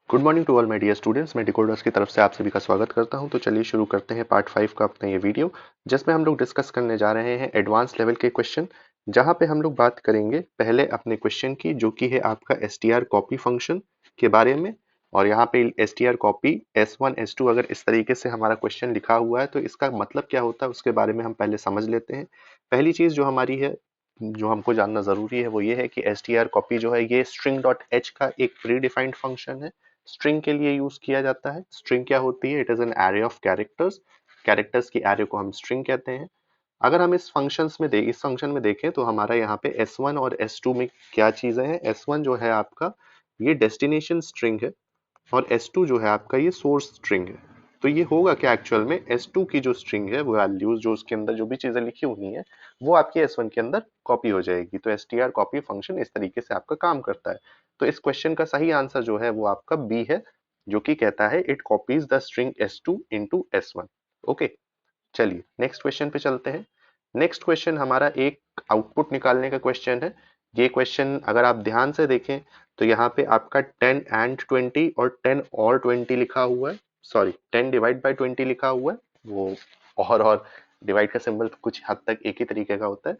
Good morning to all my dear students. मैं Decoders की तरफ से आप सभी का स्वागत करता हूं। तो चलिए शुरू करते हैं पार्ट 5 का अपना ये वीडियो, जिसमें हम लोग डिस्कस करने जा रहे हैं एडवांस लेवल के क्वेश्चन, जहां पे हम लोग बात करेंगे पहले अपने क्वेश्चन की, जो कि है आपका str कॉपी फंक्शन के बारे में। और यहाँ पे str कॉपी s1 s2 अगर इस तरीके से हमारा क्वेश्चन लिखा हुआ है तो इसका मतलब क्या होता है उसके बारे में हम पहले समझ लेते हैं। पहली चीज जो हमारी है, जो हमको जानना जरूरी है, वो ये है कि str कॉपी जो है ये string डॉट h का एक प्री डिफाइंड फंक्शन है। स्ट्रिंग के लिए यूज किया जाता है। स्ट्रिंग क्या होती है? It is an array of characters. Characters की एरे को हम स्ट्रिंग कहते हैं। अगर हम इस फंक्शन में देखें तो हमारा यहाँ पे S1 और S2 में क्या चीजें हैं। S1 जो है आपका ये डेस्टिनेशन स्ट्रिंग है, और S2 जो है आपका ये सोर्स स्ट्रिंग है। तो ये होगा क्या एक्चुअल में, S2 की जो स्ट्रिंग है वो वैल्यूज जो उसके अंदर जो भी चीजें लिखी हुई हैं वो आपकी S1 के अंदर कॉपी हो जाएगी। तो str कॉपी फंक्शन इस तरीके से आपका काम करता है। तो इस क्वेश्चन का सही आंसर जो है वो आपका बी है, जो कि कहता है it copies the string S2 into S1। Okay, चलिए नेक्स्ट क्वेश्चन पे चलते हैं। नेक्स्ट क्वेश्चन हमारा एक आउटपुट निकालने का क्वेश्चन है। ये क्वेश्चन अगर आप ध्यान से देखें तो यहाँ पे आपका 10 एंड 20 और 10 और 20 लिखा हुआ है। सॉरी, 10 डिवाइड बाय 20 लिखा हुआ है। वो और डिवाइड का सिंबल कुछ हद तक एक ही तरीके का होता है।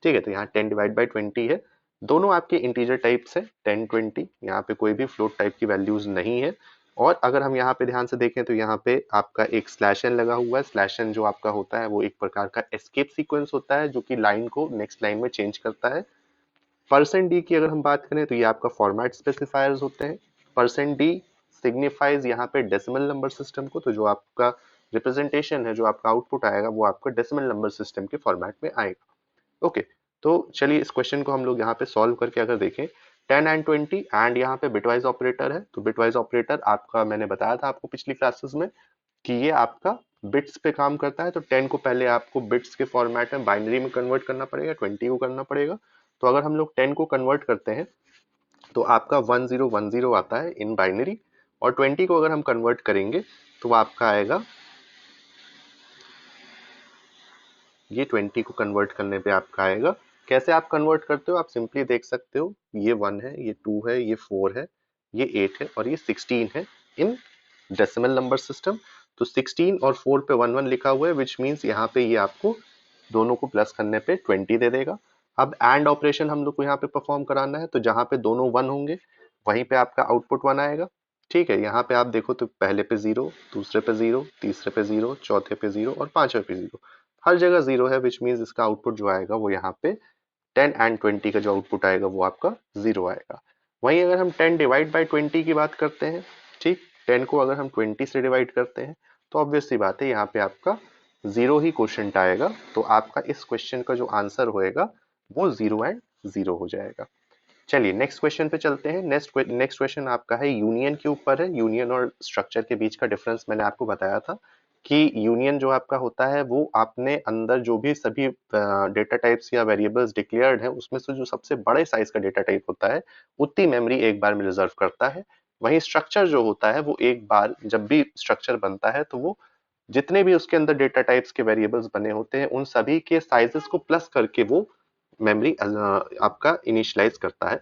ठीक है, तो यहाँ 10 डिवाइड बाय 20 है। दोनों आपके इंटीजर टाइप्स है 10 20। यहाँ पे कोई भी फ्लोट टाइप की वैल्यूज नहीं है। और अगर हम यहाँ पे ध्यान से देखें तो यहाँ पे आपका एक स्लैश एन लगा हुआ है। स्लैश एन जो आपका होता है वो एक प्रकार का एस्केप सीक्वेंस होता है, जो कि लाइन को नेक्स्ट लाइन में चेंज करता है। परसेंट डी की अगर हम बात करें तो ये आपका फॉर्मेट स्पेसिफायर्स होते हैं। परसेंट डी सिग्निफाइज यहाँ पे डेसिमल नंबर सिस्टम को। तो जो आपका रिप्रेजेंटेशन है, जो आपका आउटपुट आएगा, वो आपका डेसिमल नंबर सिस्टम के फॉर्मेट में आएगा। ओके, तो चलिए इस क्वेश्चन को हम लोग यहाँ पे सॉल्व करके अगर देखें, 10 एंड 20 एंड यहाँ पे बिटवाइज ऑपरेटर है। तो बिटवाइज ऑपरेटर आपका मैंने बताया था आपको पिछली क्लासेस में कि ये आपका बिट्स पे काम करता है। तो 10 को पहले आपको बिट्स के फॉर्मेट में बाइनरी में कन्वर्ट करना पड़ेगा, 20 को करना पड़ेगा। तो अगर हम लोग 10 को कन्वर्ट करते हैं तो आपका 1010 आता है इन बाइनरी, और 20 को अगर हम कन्वर्ट करेंगे तो आपका आएगा, ये 20 को कन्वर्ट करने पे आपका आएगा। कैसे आप कन्वर्ट करते हो? आप सिंपली देख सकते हो, ये 1 है, ये 2 है, ये 4 है, ये 8 है और ये 16 है इन डेसिमल नंबर सिस्टम। तो 16 और 4 पे 1 1 लिखा हुआ है, विच मीन्स यहाँ पे ये आपको दोनों को प्लस करने पे 20 दे देगा। अब एंड ऑपरेशन हम लोग को यहाँ पे परफॉर्म कराना है, तो जहाँ पे दोनों 1 होंगे वहीं पे आपका आउटपुट 1 आएगा। ठीक है, यहाँ पे आप देखो तो पहले पे 0, दूसरे पे 0, तीसरे पे 0, चौथे पे 0 और पांचवे पे 0। हर जगह 0 है, विच मीन्स इसका आउटपुट जो आएगा वो यहाँ पे 10 एंड 20 का जो आउटपुट आएगा वो आपका 0 आएगा। वहीं अगर हम 10 डिवाइड बाय 20 की बात करते हैं, ठीक, 10 को अगर हम 20 से डिवाइड करते हैं तो ऑब्वियस सी बात है यहाँ पे आपका 0 ही क्वोशंट आएगा। तो आपका इस क्वेश्चन का जो आंसर होएगा वो 0 एंड 0 हो जाएगा। चलिए नेक्स्ट क्वेश्चन पे चलते हैं। नेक्स्ट क्वेश्चन आपका है यूनियन के ऊपर है। यूनियन और स्ट्रक्चर के बीच का डिफरेंस मैंने आपको बताया था कि यूनियन जो आपका होता है वो आपने अंदर जो भी सभी डेटा टाइप्स या वेरिएबल्स डिक्लेयर्ड है उसमें से जो सबसे बड़े साइज का डेटा टाइप होता है उतनी मेमोरी एक बार में रिजर्व करता है। वहीं स्ट्रक्चर जो होता है वो एक बार जब भी स्ट्रक्चर बनता है तो वो जितने भी उसके अंदर डेटा टाइप्स के वेरिएबल्स बने होते हैं उन सभी के साइजेस को प्लस करके वो मेमोरी आपका इनिशियलाइज करता है।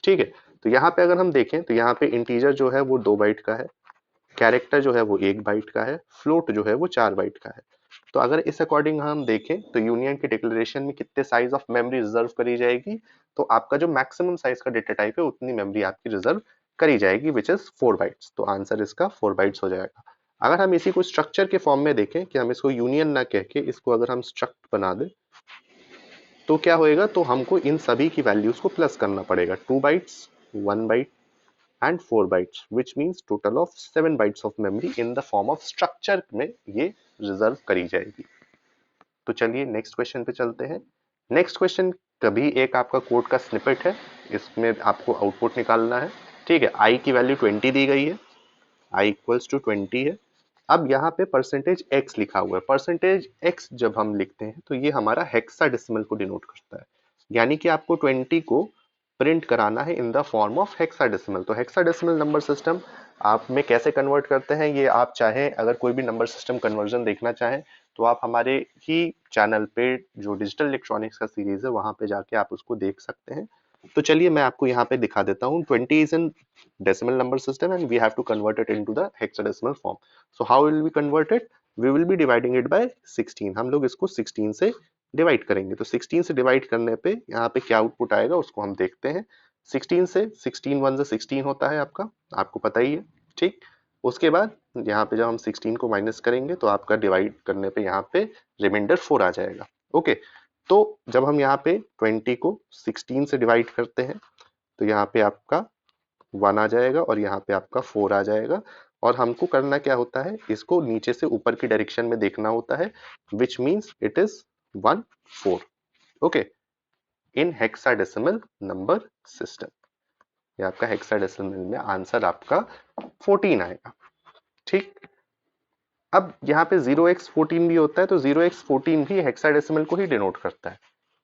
ठीक है, तो यहाँ पे अगर हम देखें तो यहाँ पे इंटीजर जो है वो 2 बाइट का है, कैरेक्टर जो है वो 1 बाइट का है, फ्लोट जो है वो 4 बाइट का है। तो अगर इस अकॉर्डिंग हम देखें तो यूनियन के डिक्लेरेशन में कितने साइज ऑफ मेमोरी रिजर्व करी जाएगी, तो आपका जो मैक्सिमम साइज का डेटा टाइप है उतनी मेमोरी आपकी रिजर्व करी जाएगी, विच इज 4 बाइट्स। तो आंसर इसका 4 बाइट्स हो जाएगा। अगर हम इसी को स्ट्रक्चर के फॉर्म में देखें कि हम इसको यूनियन ना कह के इसको अगर हम स्ट्रक्ट बना दें तो क्या होएगा, तो हमको इन सभी की वैल्यूज को प्लस करना पड़ेगा। 2 bytes, 1 byte and 4 bytes, which means total of 7 bytes of memory in the form of structure में ये रिजर्व करी जाएगी। तो चलिए नेक्स्ट क्वेश्चन पे चलते हैं। नेक्स्ट क्वेश्चन कभी एक आपका कोड का स्निपेट है, इसमें आपको आउटपुट निकालना है। ठीक है, आई की वैल्यू 20 दी गई है, आई इक्वल्स टू 20 है। अब यहाँ पे परसेंटेज एक्स लिखा हुआ है। परसेंटेज एक्स जब हम लिखते हैं तो ये हमारा हेक्साडेसिमल को डिनोट करता है, यानी कि आपको 20 को प्रिंट कराना है in the form of hexadecimal. तो हेक्साडेसिमल नंबर सिस्टम आप में कैसे कन्वर्ट करते हैं, ये आप चाहें अगर कोई भी नंबर सिस्टम कन्वर्जन देखना चाहें तो आप हमारे ही चैनल पे जो डिजिटल इलेक्ट्रॉनिक्स का सीरीज है वहां पे जाके आप उसको देख सकते हैं। तो चलिए मैं आपको यहाँ पे दिखा देता हूँ. 20 is in decimal number system and we have to convert it into the hexadecimal form. So how will we convert it? We will be dividing it by 16. हम लोग इसको 16 से डिवाइड करेंगे. तो 16 से डिवाइड करने पे यहाँ पे क्या आउटपुट आएगा उसको हम देखते हैं. 16 से 16 1 से 16 होता है आपका, आपको पता ही है. ठीक, उसके बाद यहाँ पे जब हम 16 को माइनस करेंगे तो आपका डिवाइड करने पे यहाँ पे रिमाइंडर 4 आ जाएगा. ओके, तो जब हम यहाँ पे 20 को 16 से डिवाइड करते हैं तो यहाँ पे आपका 1 आ जाएगा और यहाँ पे आपका 4 आ जाएगा. और हमको करना क्या होता है, इसको नीचे से ऊपर की डायरेक्शन में देखना होता है, which means it is 1 4. Okay, in hexadecimal number system. ये आपका हेक्साडेसिमल में आंसर आपका 14 आएगा. ठीक, अब यहाँ पे 0x14 भी होता है तो 0x14 भी हेक्साडेसिमल को ही डिनोट करता है.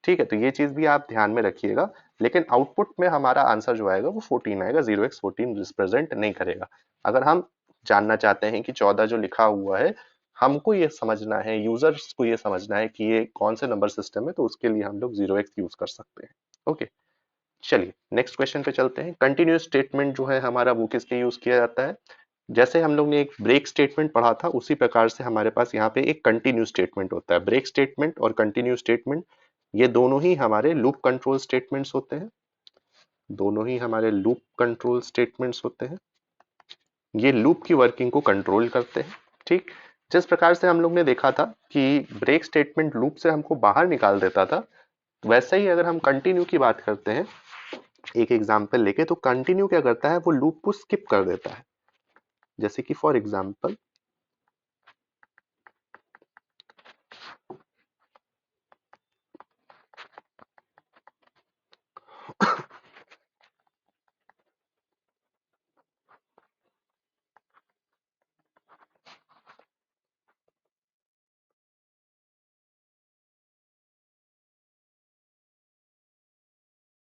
ठीक है, तो ये चीज भी आप ध्यान में रखिएगा. लेकिन आउटपुट में हमारा आंसर जो आएगा वो 14 आएगा, 0x14 रिप्रेजेंट नहीं करेगा. अगर हम जानना चाहते हैं कि 14 जो लिखा हुआ है, हमको ये समझना है, यूजर्स को ये समझना है कि ये कौन से नंबर सिस्टम है, तो उसके लिए हम लोग 0x यूज कर सकते हैं. ओके, चलिए नेक्स्ट क्वेश्चन पे चलते हैं. कंटिन्यूअस स्टेटमेंट जो है हमारा वो किस लिए यूज किया जाता है? जैसे हम लोग ने एक ब्रेक स्टेटमेंट पढ़ा था, उसी प्रकार से हमारे पास यहाँ पे एक कंटिन्यू स्टेटमेंट होता है. ब्रेक स्टेटमेंट और कंटिन्यू स्टेटमेंट ये दोनों ही हमारे लूप कंट्रोल स्टेटमेंट्स होते हैं. दोनों ही हमारे लूप कंट्रोल स्टेटमेंट्स होते हैं. ये लूप की वर्किंग को कंट्रोल करते हैं. ठीक, जिस प्रकार से हम लोग ने देखा था कि ब्रेक स्टेटमेंट लूप से हमको बाहर निकाल देता था, वैसे ही अगर हम कंटिन्यू की बात करते हैं एक एग्जाम्पल लेके, तो कंटिन्यू क्या करता है, वो लूप को स्किप कर देता है. जैसे कि फॉर एग्जाम्पल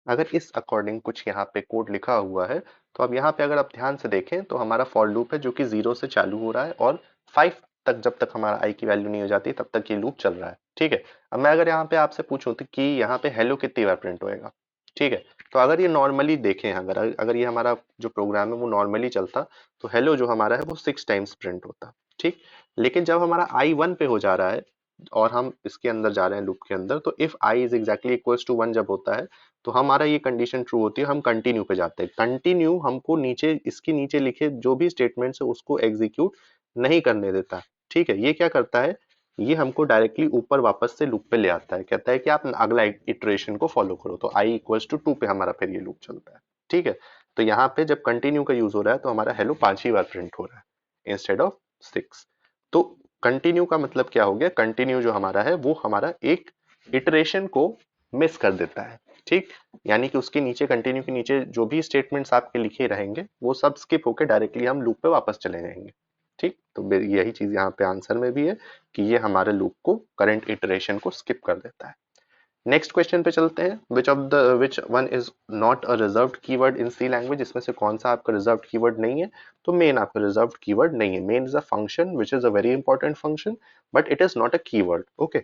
अगर इस अकॉर्डिंग कुछ यहाँ पे कोड लिखा हुआ है, तो अब यहाँ पे अगर आप ध्यान से देखें तो हमारा फॉर लूप है जो कि 0 से चालू हो रहा है और 5 तक, जब तक हमारा आई की वैल्यू नहीं हो जाती तब तक ये लूप चल रहा है. ठीक है, अब मैं अगर यहाँ पे आपसे पूछूं तो कि यहाँ पे हेलो कितनी बार प्रिंट होएगा. ठीक है, तो अगर ये नॉर्मली देखें, अगर अगर ये हमारा जो प्रोग्राम है वो नॉर्मली चलता, तो हेलो जो हमारा है वो 6 टाइम्स प्रिंट होता. ठीक, लेकिन जब हमारा आई 1 पे हो जा रहा है और हम इसके अंदर जा रहे हैं लूप के अंदर, तो if I is exactly equals to 1 जब होता है, तो हमारा ये कंडीशन ट्रू होती है, हम कंटिन्यू पे जाते हैं. कंटिन्यू हमको नीचे, इसके नीचे लिखे जो भी स्टेटमेंट्स है उसको एग्जीक्यूट नहीं करने देता. ठीक है, ये क्या करता है, ये हमको डायरेक्टली ऊपर वापस से लूप पे ले आता है. कहता है कि आप अगला इटरेशन को फॉलो करो, तो आई इक्वल्स टू 2 पे हमारा फिर ये लूप चलता है. ठीक है, तो यहाँ पे जब कंटिन्यू का यूज हो रहा है तो हमारा हेलो 5 ही बार प्रिंट हो रहा है इंस्टेड ऑफ 6. तो कंटिन्यू का मतलब क्या हो गया, कंटिन्यू जो हमारा है वो हमारा एक इटरेशन को मिस कर देता है. ठीक, यानी कि उसके नीचे, कंटिन्यू के नीचे जो भी स्टेटमेंट्स आपके लिखे रहेंगे वो सब स्किप होकर डायरेक्टली हम लूप पे वापस चले जाएंगे. ठीक, तो यही चीज यहाँ पे आंसर में भी है कि ये हमारे लूप को, करंट इटरेशन को स्किप कर देता है. नेक्स्ट क्वेश्चन पे चलते हैं. Which one is not a reserved keyword in C language. इसमें से कौन सा आपका रिजर्व्ड कीवर्ड नहीं है? तो मेन आपका रिजर्व्ड कीवर्ड नहीं है. Main is a function which is a very important function, but it is not a keyword. Okay,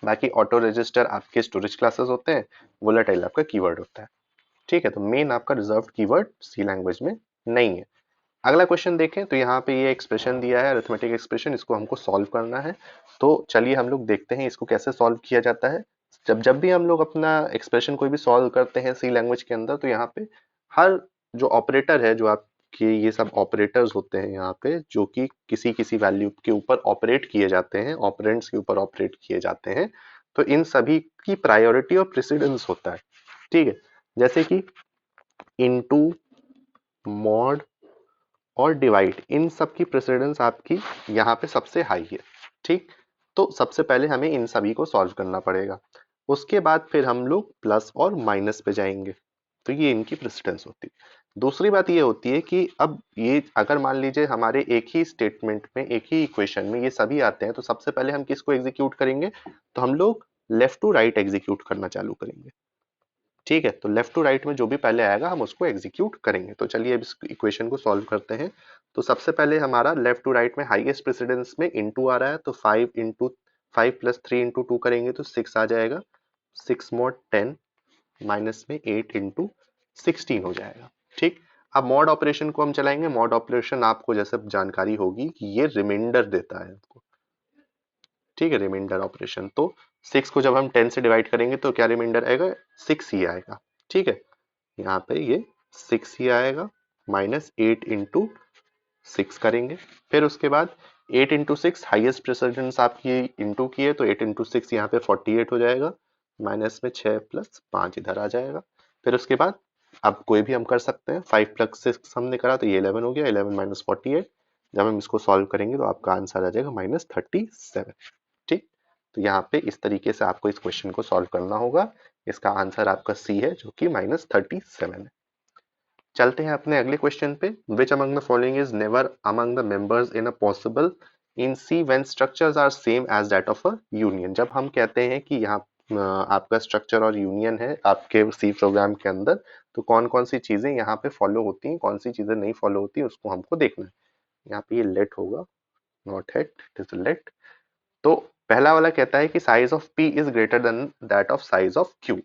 बाकी ऑटो रजिस्टर आपके स्टोरेज क्लासेस होते हैं, वोलेटाइल आपका कीवर्ड होता है. ठीक है, तो मेन आपका रिजर्व्ड कीवर्ड सी लैंग्वेज में नहीं है. अगला क्वेश्चन देखें तो यहाँ पे ये एक्सप्रेशन दिया है, अरिथमेटिक एक्सप्रेशन, इसको हमको सॉल्व करना है. तो चलिए हम लोग देखते हैं इसको कैसे सॉल्व किया जाता है. जब जब भी हम लोग अपना एक्सप्रेशन कोई भी सॉल्व करते हैं सी लैंग्वेज के अंदर, तो यहाँ पे हर जो ऑपरेटर है, जो आपके ये सब ऑपरेटर्स होते हैं यहाँ पे, जो कि किसी किसी वैल्यू के ऊपर ऑपरेट किए जाते हैं, ऑपरेंड्स के ऊपर ऑपरेट किए जाते हैं, तो इन सभी की प्रायोरिटी और प्रेसिडेंस होता है. ठीक है, जैसे कि इनटू, मॉड और डिवाइड, इन सब की प्रेसिडेंस आपकी यहाँ पे सबसे हाई है. ठीक, तो सबसे पहले हमें इन सभी को सॉल्व करना पड़ेगा. उसके बाद फिर हम लोग प्लस और माइनस पे जाएंगे, तो ये इनकी प्रेसिडेंस होती है. दूसरी बात ये होती है कि अब ये अगर मान लीजिए हमारे एक ही स्टेटमेंट में, एक ही इक्वेशन में ये सभी आते हैं, तो सबसे पहले हम किसको एग्जीक्यूट करेंगे, तो हम लोग लेफ्ट टू राइट एग्जीक्यूट करना चालू करेंगे. ठीक है, तो लेफ्ट टू राइट में जो भी पहले आएगा हम उसको एग्जीक्यूट करेंगे. तो चलिए अब इस इक्वेशन को सॉल्व करते हैं. तो सबसे पहले हमारा लेफ्ट टू राइट में हाईएस्ट प्रेसिडेंस में इनटू आ रहा है, तो 5 प्लस 3 इंटू 2 करेंगे तो 6 आ जाएगा. 6 mod 10, माइनस में 8 इंटू 16 हो जाएगा। ठीक, अब मॉड ऑपरेशन को हम चलाएंगे। मॉड ऑपरेशन आपको जैसे जानकारी होगी कि ये रिमाइंडर देता है आपको। ठीक है, रिमाइंडर ऑपरेशन। तो 6 को जब हम 10 से डिवाइड करेंगे तो क्या रिमाइंडर आएगा, 6 ही आएगा। ठीक है, यहाँ पे ये 6 ही आएगा, माइनस 8 इंटू 6 करेंगे। फिर उसके बाद 8 इंटू 6 हाइएस्ट प्रेसिडेंस आपकी इंटू की है, तो 8 इंटू 6 यहाँ पे 48 हो जाएगा, माइनस में 6 प्लस 5 इधर आ जाएगा। फिर उसके बाद अब कोई भी हम कर सकते हैं, 5 प्लस 6 हमने करा तो ये 11 हो गया, 11 माइनस 48। जब हम इसको सॉल्व करेंगे तो आपका आंसर आ जाएगा माइनस 37। ठीक, तो यहाँ पे इस तरीके से आपको इस क्वेश्चन को सॉल्व करना होगा। इसका आंसर आपका सी है, जो कि माइनस 37 है। चलते हैं अपने अगले क्वेश्चन पे। Which among the following is never among the members in a possible in C when structures are same as that of a union. जब हम कहते हैं कि यहाँ आपका स्ट्रक्चर और यूनियन है आपके सी प्रोग्राम के अंदर, तो कौन कौन सी चीजें यहाँ पे फॉलो होती हैं, कौन सी चीजें नहीं फॉलो होती, उसको हमको देखना है। यहाँ पे ये लेट होगा, not hate, it is late. तो पहला वाला कहता है कि size of P is greater than that of size of Q.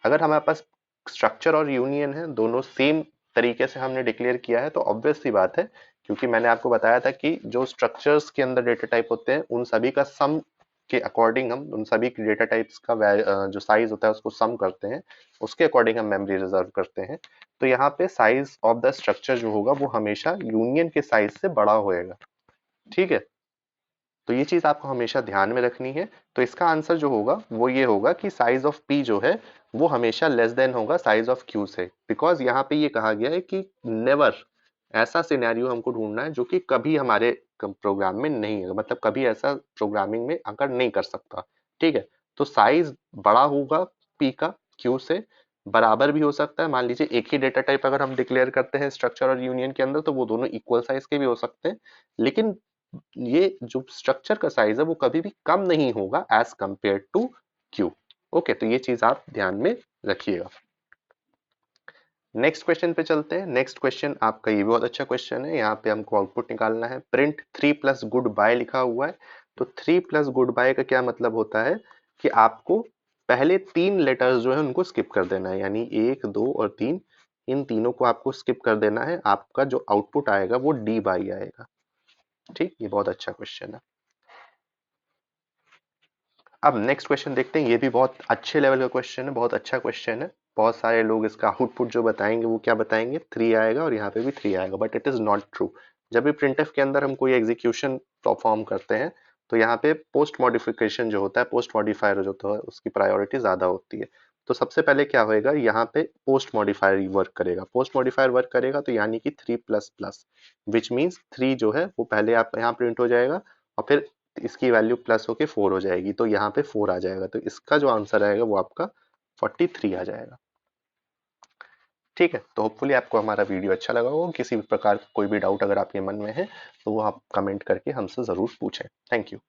अगर हमारे पास स्ट्रक्चर और यूनियन है, दोनों सेम तरीके से हमने डिक्लेयर किया है, तो ऑब्वियस सी बात है, क्योंकि मैंने आपको बताया था कि जो स्ट्रक्चर्स के अंदर डेटा टाइप होते हैं उन सभी का सम के अकॉर्डिंग हम उन सभी डेटा टाइप्स का जो साइज होता है उसको सम करते हैं, उसके अकॉर्डिंग हम मेमोरी रिजर्व करते हैं। तो यहाँ पे साइज ऑफ द स्ट्रक्चर जो होगा वो हमेशा यूनियन के साइज से बड़ा होएगा। ठीक है, तो ये चीज आपको हमेशा ध्यान में रखनी है। तो इसका आंसर जो होगा वो ये होगा कि साइज ऑफ पी जो है वो हमेशा लेस देन होगा साइज ऑफ क्यू से, बिकॉज यहाँ पे ये कहा गया है कि नेवर ऐसा सिनेरियो हमको ढूंढना है जो कि कभी हमारे प्रोग्राम में नहीं है, मतलब कभी ऐसा प्रोग्रामिंग में अगर नहीं कर सकता। ठीक है, तो साइज बड़ा होगा पी का क्यू से, बराबर भी हो सकता है। मान लीजिए एक ही डेटा टाइप अगर हम डिक्लेयर करते हैं स्ट्रक्चर और यूनियन के अंदर, तो वो दोनों इक्वल साइज के भी हो सकते हैं, लेकिन ये जो स्ट्रक्चर का साइज है वो कभी भी कम नहीं होगा as compare to Q. Okay, तो ये चीज आप ध्यान में रखिएगा। नेक्स्ट क्वेश्चन पे चलते हैं। नेक्स्ट क्वेश्चन आपका ये बहुत अच्छा क्वेश्चन है। यहाँ पे हमको आउटपुट निकालना है। प्रिंट 3 प्लस गुड बाय लिखा हुआ है। तो 3 प्लस गुड बाय का क्या मतलब होता है कि आपको पहले 3 लेटर्स जो है उनको स्किप कर देना है, यानी 1 2 और 3, इन तीनों को आपको स्किप कर देना है। आपका जो आउटपुट आएगा वो डी बाई आएगा। ठीक, ये बहुत अच्छा क्वेश्चन है। अब नेक्स्ट क्वेश्चन देखते हैं। ये भी बहुत अच्छे लेवल का क्वेश्चन है, बहुत अच्छा क्वेश्चन है। बहुत सारे लोग इसका आउटपुट जो बताएंगे वो क्या बताएंगे, 3 आएगा और यहाँ पे भी 3 आएगा, but it is not true. जब भी प्रिंटफ के अंदर हम कोई एग्जीक्यूशन परफॉर्म करते हैं तो यहाँ पे पोस्ट मॉडिफिकेशन जो होता है, पोस्ट मॉडिफायर जो होता है, उसकी प्रायोरिटी ज्यादा होती है। तो सबसे पहले क्या होएगा, यहाँ पे पोस्ट मॉडिफायर वर्क करेगा। पोस्ट मॉडिफायर वर्क करेगा तो यानी कि 3 प्लस प्लस, विच मीन्स 3 जो है वो पहले आप यहाँ प्रिंट हो जाएगा और फिर इसकी वैल्यू प्लस होके 4 हो जाएगी, तो यहाँ पे 4 आ जाएगा। तो इसका जो आंसर आएगा वो आपका 43 आ जाएगा। ठीक है, तो होपफुली आपको हमारा वीडियो अच्छा लगा होगा। किसी भी प्रकार का कोई भी डाउट अगर आपके मन में है तो वो आप कमेंट करके हमसे जरूर पूछें। Thank you.